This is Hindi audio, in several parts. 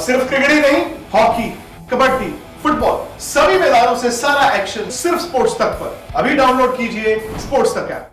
सिर्फ क्रिकेट ही नहीं, हॉकी, कबड्डी, फुटबॉल, सभी मैदानों से सारा एक्शन सिर्फ स्पोर्ट्स तक पर। अभी डाउनलोड कीजिए स्पोर्ट्स तक app.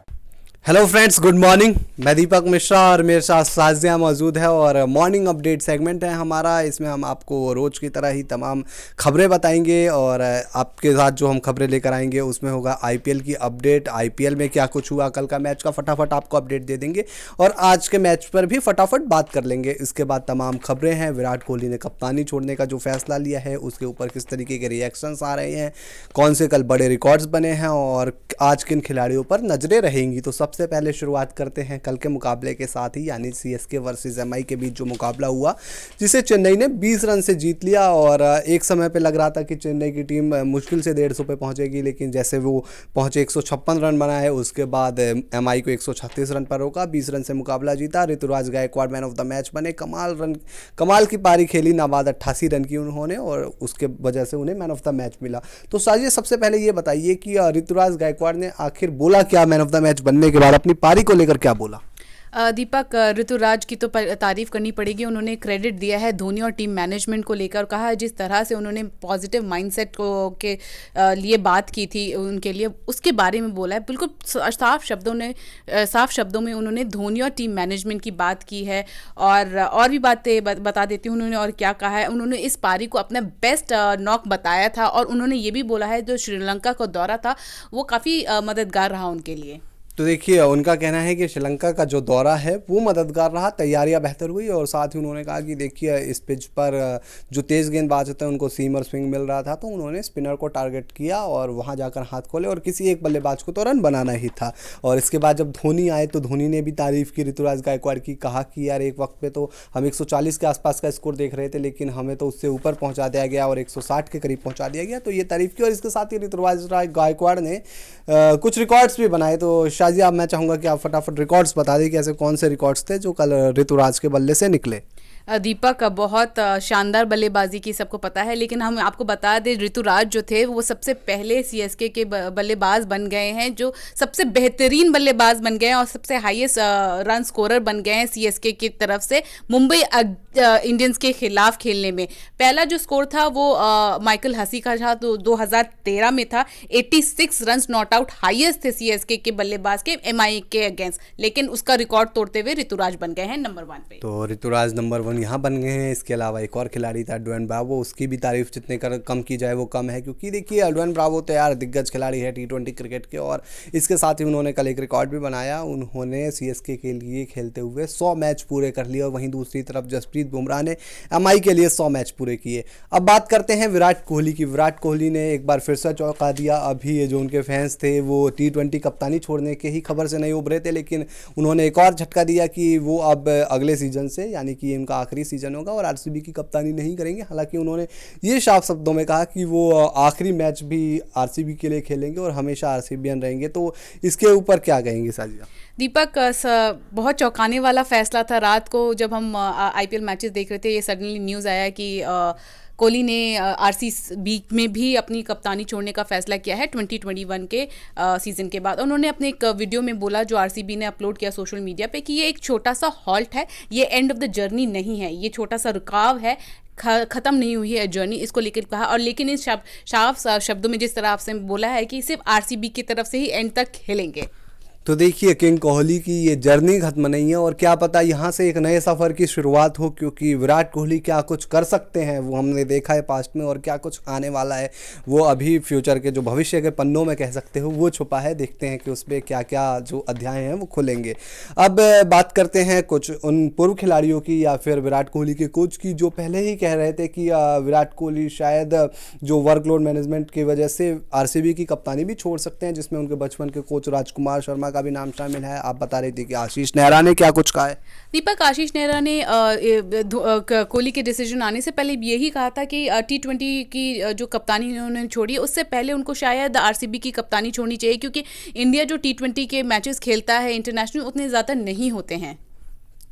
Hello friends, good morning. मैं दीपक मिश्रा और मेरे साथ साजिया मौजूद है और मॉर्निंग अपडेट सेगमेंट है हमारा। इसमें हम आपको रोज़ की तरह ही तमाम खबरें बताएंगे और आपके साथ जो हम खबरें लेकर आएंगे उसमें होगा आईपीएल की अपडेट। आईपीएल में क्या कुछ हुआ, कल का मैच का फटाफट आपको अपडेट दे देंगे और आज के मैच पर भी फटाफट बात कर लेंगे। इसके बाद तमाम खबरें हैं। विराट कोहली ने कप्तानी छोड़ने का जो फैसला लिया है उसके ऊपर किस तरीके के रिएक्शंस आ रहे हैं, कौन से कल बड़े रिकॉर्ड्स बने हैं और आज किन खिलाड़ियों पर नज़रें रहेंगी। तो सबसे पहले शुरुआत करते हैं कल के मुकाबले के साथ ही, यानी सीएसके वर्सेस एमआई के बीच जो मुकाबला हुआ, जिसे चेन्नई ने 20 रन से जीत लिया। और एक समय पे लग रहा था कि चेन्नई की टीम मुश्किल से 150 पे पहुंचेगी, लेकिन जैसे वो पहुंचे 156 रन बनाए, उसके बाद एमआई को 136 रन पर रोका, 20 रन से मुकाबला जीता। Rituraj Gaikwad man of the match बने। कमाल की पारी खेली, नाबाद 88 रन की उन्होंने और उसके वजह से उन्हें मैन ऑफ द मैच मिला। तो साजिद, सबसे पहले ये बताइए कि ऋतुराज गायकवाड़ ने आखिर बोला क्या मैन ऑफ द मैच बनने के बाद, अपनी पारी को लेकर क्या बोला? दीपक, ऋतुराज की तो तारीफ करनी पड़ेगी। उन्होंने क्रेडिट दिया है धोनी और टीम मैनेजमेंट को लेकर। कहा जिस तरह से उन्होंने पॉजिटिव माइंडसेट को के लिए बात की थी उनके लिए, उसके बारे में बोला है। बिल्कुल साफ शब्दों में उन्होंने धोनी और टीम मैनेजमेंट की बात की है। और भी बातें बता देती हूँ उन्होंने और क्या कहा है। उन्होंने इस पारी को अपना बेस्ट नॉक बताया था और उन्होंने ये भी बोला है जो श्रीलंका का दौरा था वो काफ़ी मददगार रहा उनके लिए। तो देखिए, उनका कहना है कि श्रीलंका का जो दौरा है वो मददगार रहा, तैयारियां बेहतर हुई और साथ ही उन्होंने कहा कि देखिए इस पिच पर जो तेज़ गेंदबाज होते हैं उनको सीम और स्विंग मिल रहा था, तो उन्होंने स्पिनर को टारगेट किया और वहां जाकर हाथ खोले और किसी एक बल्लेबाज को तो रन बनाना ही था। और इसके बाद जब धोनी आए तो धोनी ने भी तारीफ़ की ऋतुराज गायकवाड़ की। कहा कि यार एक वक्त पे तो हम 140 के आसपास का स्कोर देख रहे थे, लेकिन हमें तो उससे ऊपर पहुँचा दिया गया और 160 के करीब पहुँचा दिया गया। तो ये तारीफ़ की और इसके साथ ही ऋतुराज गायकवाड़ ने कुछ रिकॉर्ड्स भी बनाए। तो शाजिया, मैं चाहूँगा कि आप फटाफट रिकॉर्ड्स बता दें कि ऐसे कौन से रिकॉर्ड्स थे जो कल ऋतुराज के बल्ले से निकले। दीपक, बहुत शानदार बल्लेबाजी की सबको पता है, लेकिन हम आपको बता दें ऋतुराज जो थे वो सबसे पहले सीएसके के बल्लेबाज बन गए हैं, जो सबसे बेहतरीन बल्लेबाज बन गए हैं और सबसे हाईएस्ट रन स्कोरर बन गए हैं सीएसके की तरफ से मुंबई इंडियंस के खिलाफ खेलने में। पहला जो स्कोर था वो माइकल हसी का था, तो 2013 में था। 86 रन नॉट आउट हाईएस्ट थे सीएसके के बल्लेबाज के एमआई के अगेंस्ट, लेकिन उसका रिकॉर्ड तोड़ते हुए ऋतुराज बन गए हैं नंबर 1 पे। तो ऋतुराज नंबर 1 यहाँ बन गए हैं। इसके अलावा एक और खिलाड़ी था ड्वेन ब्रावो, उसकी भी तारीफ जितने कम की जाए वो कम है, क्योंकि देखिए ड्वेन ब्रावो तो यार दिग्गज खिलाड़ी है T20 क्रिकेट के। और इसके साथ ही उन्होंने कल एक रिकॉर्ड भी बनाया। उन्होंने सीएसके के लिए खेलते हुए 100 मैच पूरे कर लिए और वहीं दूसरी तरफ जसप्रीत बुमराह ने एमआई के लिए 100 मैच पूरे किए। अब बात करते हैं विराट कोहली की। विराट कोहली ने एक बार फिर से चौंका दिया। अभी ये जो उनके फैंस थे वो T20 कप्तानी छोड़ने के ही खबर से नहीं उभरे थे, लेकिन उन्होंने एक और झटका दिया कि वो अब अगले सीजन से, यानी कि इनका आखिरी सीजन होगा और आरसीबी की कप्तानी नहीं करेंगे। हालांकि उन्होंने ये साफ शब्दों में कहा कि वो आखिरी मैच भी आरसीबी के लिए खेलेंगे और हमेशा आरसीबीएन रहेंगे। तो इसके ऊपर क्या कहेंगे साजिया? दीपक, बहुत चौंकाने वाला फैसला था। रात को जब हम आईपीएल मैचेस देख रहे थे, ये सडनली न्यूज़ आया कि कोहली ने आरसीबी में भी अपनी कप्तानी छोड़ने का फैसला किया है 2021 के सीज़न के बाद। उन्होंने अपने एक वीडियो में बोला जो आरसीबी ने अपलोड किया सोशल मीडिया पे कि ये एक छोटा सा हॉल्ट है, ये एंड ऑफ द जर्नी नहीं है, ये छोटा सा रुकाव है, ख़त्म नहीं हुई है जर्नी, इसको लेकर कहा। और लेकिन इस साफ शब्दों में जिस तरह आपसे बोला है कि सिर्फ आरसीबी की तरफ से ही एंड तक खेलेंगे। तो देखिए, किंग कोहली की ये जर्नी खत्म नहीं है और क्या पता यहाँ से एक नए सफ़र की शुरुआत हो, क्योंकि विराट कोहली क्या कुछ कर सकते हैं वो हमने देखा है पास्ट में, और क्या कुछ आने वाला है वो अभी फ्यूचर के जो भविष्य के पन्नों में कह सकते हो वो छुपा है। देखते हैं कि उसमें क्या क्या जो अध्याय हैं वो खुलेंगे। अब बात करते हैं कुछ उन पूर्व खिलाड़ियों की या फिर विराट कोहली के कोच की, जो पहले ही कह रहे थे कि विराट कोहली शायद जो वर्कलोड मैनेजमेंट की वजह से आरसीबी की कप्तानी भी छोड़ सकते हैं, जिसमें उनके बचपन के कोच राजकुमार शर्मा का भी नाम शामिल है। आप बता रही थी कि आशीष नेहरा ने क्या कुछ कहा है? दीपक, आशीष नेहरा ने कोहली के डिसीजन आने से पहले यही कहा था कि T20 की जो कप्तानी उन्होंने छोड़ी उससे पहले उनको शायद आरसीबी की कप्तानी छोड़नी चाहिए, क्योंकि इंडिया जो T20 के मैचेस खेलता है इंटरनेशनल उतने ज़्यादा नहीं होते हैं।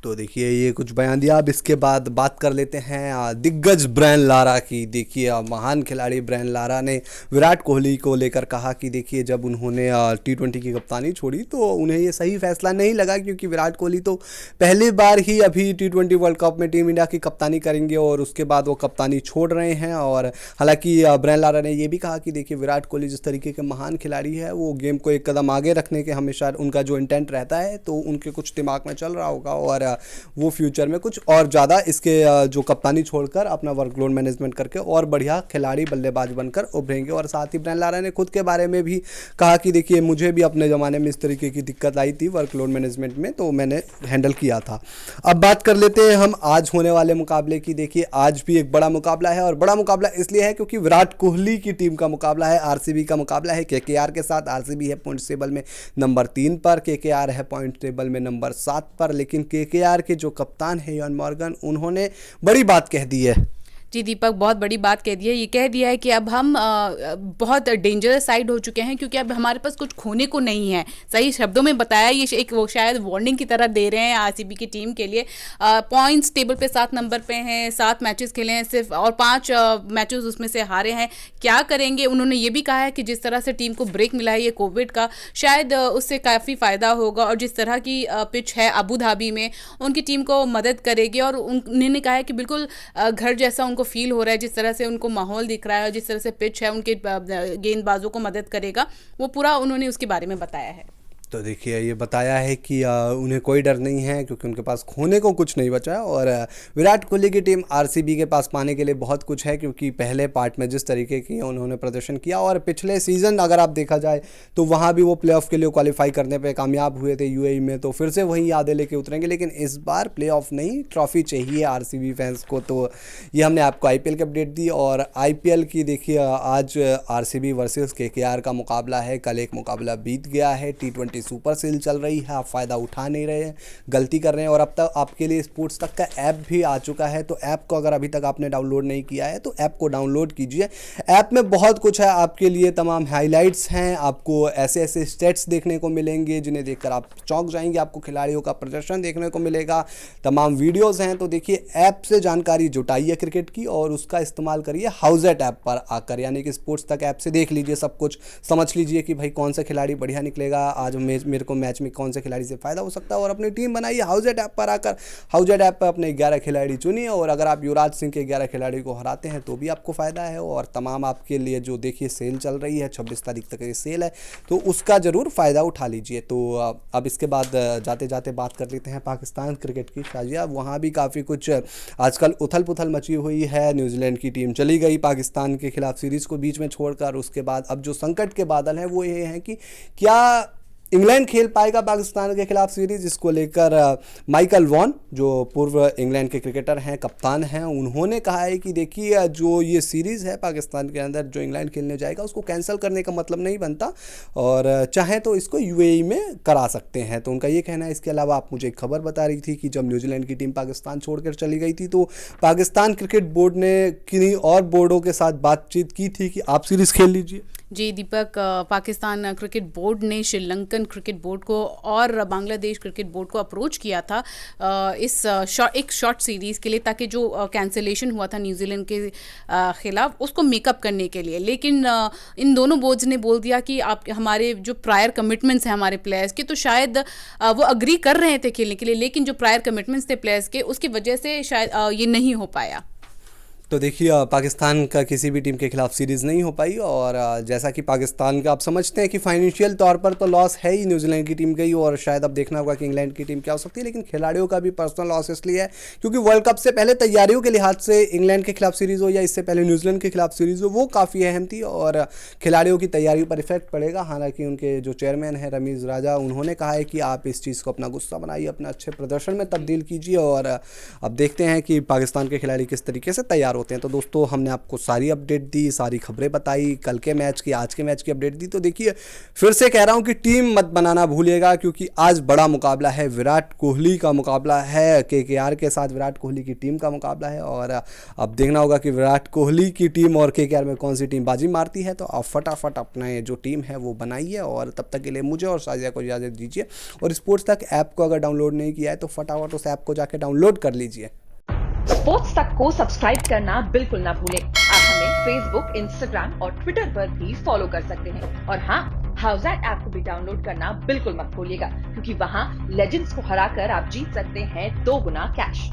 तो देखिए ये कुछ बयान दिया। अब इसके बाद बात कर लेते हैं दिग्गज ब्रायन लारा की। देखिए महान खिलाड़ी ब्रायन लारा ने विराट कोहली को लेकर कहा कि देखिए जब उन्होंने T20 की कप्तानी छोड़ी तो उन्हें ये सही फैसला नहीं लगा, क्योंकि विराट कोहली तो पहली बार ही अभी T20 वर्ल्ड कप में टीम इंडिया की कप्तानी करेंगे और उसके बाद वो कप्तानी छोड़ रहे हैं। और हालांकि ब्रायन लारा ने ये भी कहा कि देखिए विराट कोहली जिस तरीके के महान खिलाड़ी है, वो गेम को एक कदम आगे रखने के हमेशा उनका जो इंटेंट रहता है, तो उनके कुछ दिमाग में चल रहा होगा और वो फ्यूचर में कुछ और ज़्यादा इसके जो कप्तानी छोड़कर अपना वर्कलोड मैनेजमेंट करके और बढ़िया खिलाड़ी बल्लेबाज बनकर उभरेंगे। और साथ ही ब्रायन लारा ने खुद के बारे में भी कहा कि देखिए मुझे भी अपने ज़माने में इस तरीके की दिक्कत आई थी वर्कलोड मैनेजमेंट में, तो मैंने हैंडल किया था। अब बात कर लेते हैं हम आज होने वाले मुकाबले की। देखिए आज भी एक बड़ा मुकाबला है, और बड़ा मुकाबला इसलिए है क्योंकि विराट कोहली की टीम का मुकाबला है, आरसीबी का मुकाबला है केकेआर के साथ। आरसीबी है पॉइंट्स टेबल में नंबर 3 पर, केकेआर है पॉइंट टेबल में नंबर 7 पर। लेकिन केकेआर के जो कप्तान है इयान मॉर्गन, उन्होंने बड़ी बात कह दी है। जी दीपक, बहुत बड़ी बात कह दी है। ये कह दिया है कि अब हम बहुत डेंजरस साइड हो चुके हैं, क्योंकि अब हमारे पास कुछ खोने को नहीं है। सही शब्दों में बताया, ये एक वो शायद वार्निंग की तरह दे रहे हैं आरसीबी की टीम के लिए। पॉइंट्स टेबल पे 7 नंबर पे हैं, 7 मैचेस खेले हैं सिर्फ, और 5 मैचेस उसमें से हारे हैं। क्या करेंगे? उन्होंने ये भी कहा है कि जिस तरह से टीम को ब्रेक मिला है ये कोविड का, शायद उससे काफ़ी फ़ायदा होगा, और जिस तरह की पिच है अबू धाबी में, उनकी टीम को मदद करेगी। और उन्होंने कहा है कि बिल्कुल घर जैसा उनको फील हो रहा है, जिस तरह से उनको माहौल दिख रहा है और जिस तरह से पिच है, उनके गेंदबाजों को मदद करेगा। वो पूरा उन्होंने उसके बारे में बताया है। तो देखिए ये बताया है कि उन्हें कोई डर नहीं है, क्योंकि उनके पास खोने को कुछ नहीं बचा है। और विराट कोहली की टीम आरसीबी के पास पाने के लिए बहुत कुछ है, क्योंकि पहले पार्ट में जिस तरीके की उन्होंने प्रदर्शन किया, और पिछले सीज़न अगर आप देखा जाए तो वहाँ भी वो प्लेऑफ के लिए क्वालिफाई करने पे कामयाब हुए थे यूएई में, तो फिर से वही यादें लेके उतरेंगे। लेकिन इस बार प्लेऑफ नहीं, ट्रॉफी चाहिए आरसीबी फैंस को। तो ये हमने आपको आईपीएल की अपडेट दी। और आईपीएल की देखिए आज आरसीबी वर्सेस केकेआर का मुकाबला है। कल एक मुकाबला बीत गया है, T20 सुपर सेल चल रही है, आप फ़ायदा उठा नहीं रहे हैं, गलती कर रहे हैं। और अब तक आपके लिए स्पोर्ट्स तक का ऐप भी आ चुका है, तो ऐप को अगर अभी तक आपने डाउनलोड नहीं किया है तो ऐप को डाउनलोड कीजिए। ऐप में बहुत कुछ है आपके लिए, तमाम हाइलाइट्स हैं, आपको ऐसे ऐसे स्टेट्स देखने को मिलेंगे जिन्हें देखकर आप चौंक जाएंगे, आपको खिलाड़ियों का प्रदर्शन देखने को मिलेगा, तमाम वीडियोज़ हैं। तो देखिए ऐप से जानकारी जुटाइए क्रिकेट की, और उसका इस्तेमाल करिए हाउजेट ऐप पर आकर, यानी कि स्पोर्ट्स तक ऐप से देख लीजिए सब कुछ, समझ लीजिए कि भाई कौन सा खिलाड़ी बढ़िया निकलेगा, आज मेरे को मैच में कौन से खिलाड़ी से फ़ायदा हो सकता है, और अपनी टीम बनाइए हाउजेट ऐप पर आकर। हाउजेट ऐप पर अपने 11 खिलाड़ी चुनिए, और अगर आप युवराज सिंह के 11 खिलाड़ी को हराते हैं तो भी आपको फ़ायदा है। और तमाम आपके लिए जो देखिए सेल चल रही है, 26 तारीख तक ये सेल है, तो उसका ज़रूर फ़ायदा उठा लीजिए। तो अब इसके बाद जाते जाते बात कर लेते हैं पाकिस्तान क्रिकेट की। शाजिया, वहाँ भी काफ़ी कुछ आजकल उथल पुथल मची हुई है। न्यूजीलैंड की टीम चली गई पाकिस्तान के खिलाफ सीरीज़ को बीच में छोड़कर। उसके बाद अब जो संकट के बादल हैं वो ये हैं कि क्या इंग्लैंड खेल पाएगा पाकिस्तान के खिलाफ सीरीज। इसको लेकर माइकल वॉन, जो पूर्व इंग्लैंड के क्रिकेटर हैं, कप्तान हैं, उन्होंने कहा है कि देखिए जो ये सीरीज़ है पाकिस्तान के अंदर जो इंग्लैंड खेलने जाएगा उसको कैंसिल करने का मतलब नहीं बनता, और चाहे तो इसको यूएई में करा सकते हैं। तो उनका ये कहना है। इसके अलावा आप मुझे एक खबर बता रही थी कि जब न्यूजीलैंड की टीम पाकिस्तान छोड़कर चली गई थी तो पाकिस्तान क्रिकेट बोर्ड ने किन्हीं और बोर्डों के साथ बातचीत की थी कि आप सीरीज़ खेल लीजिए। जी दीपक, पाकिस्तान क्रिकेट बोर्ड ने श्रीलंकन क्रिकेट बोर्ड को और बांग्लादेश क्रिकेट बोर्ड को अप्रोच किया था इस एक शॉर्ट सीरीज़ के लिए, ताकि जो कैंसिलेशन हुआ था न्यूजीलैंड के ख़िलाफ़ उसको मेकअप करने के लिए। लेकिन इन दोनों बोर्ड्स ने बोल दिया कि आप हमारे जो प्रायर कमिटमेंट्स हैं हमारे प्लेयर्स के, तो शायद वो अग्री कर रहे थे खेलने के लिए, लेकिन जो प्रायर कमिटमेंट्स थे प्लेयर्स के उसकी वजह से शायद ये नहीं हो पाया। तो देखिए पाकिस्तान का किसी भी टीम के खिलाफ सीरीज़ नहीं हो पाई। और जैसा कि पाकिस्तान का आप समझते हैं कि फाइनेंशियल तौर पर तो लॉस है ही न्यूजीलैंड की टीम का ही, और शायद अब देखना होगा कि इंग्लैंड की टीम क्या हो सकती है। लेकिन खिलाड़ियों का भी पर्सनल लॉस इसलिए है क्योंकि वर्ल्ड कप से पहले तैयारियों के लिहाज से इंग्लैंड के खिलाफ सीरीज़ हो या इससे पहले न्यूजीलैंड के खिलाफ सीरीज़ हो, वो काफ़ी अहम थी और खिलाड़ियों की तैयारी पर इफेक्ट पड़ेगा। हालांकि उनके जो चेयरमैन हैं रमीज़ राजा, उन्होंने कहा है कि आप इस चीज़ को अपना गुस्सा बनाइए, अपने अच्छे प्रदर्शन में तब्दील कीजिए, और अब देखते हैं कि पाकिस्तान के खिलाड़ी किस तरीके से तैयार तैयार होते हैं। तो दोस्तों हमने आपको सारी अपडेट दी, सारी खबरें बताई, कल के मैच की, आज के मैच की अपडेट दी। तो देखिए फिर से कह रहा हूँ कि टीम मत बनाना भूलिएगा, क्योंकि आज बड़ा मुकाबला है, विराट कोहली का मुकाबला है, केकेआर के साथ विराट कोहली की टीम का मुकाबला है। और अब देखना होगा कि विराट कोहली की टीम और केकेआर में कौन सी टीम बाजी मारती है। तो आप फटाफट अपने जो टीम है वो बनाइए, और तब तक के लिए मुझे और शाजिया को इजाज़त दीजिए। और स्पोर्ट्स तक ऐप को अगर डाउनलोड नहीं किया है तो फटाफट उस ऐप को जाके डाउनलोड कर लीजिए। स्पोर्ट्स तक को सब्सक्राइब करना बिल्कुल ना भूलें। आप हमें फेसबुक, इंस्टाग्राम और ट्विटर पर भी फॉलो कर सकते हैं। और हाँ, हाउसएट ऐप को भी डाउनलोड करना बिल्कुल मत भूलिएगा, क्योंकि वहाँ लेजेंड्स को हराकर आप जीत सकते हैं 2 गुना कैश।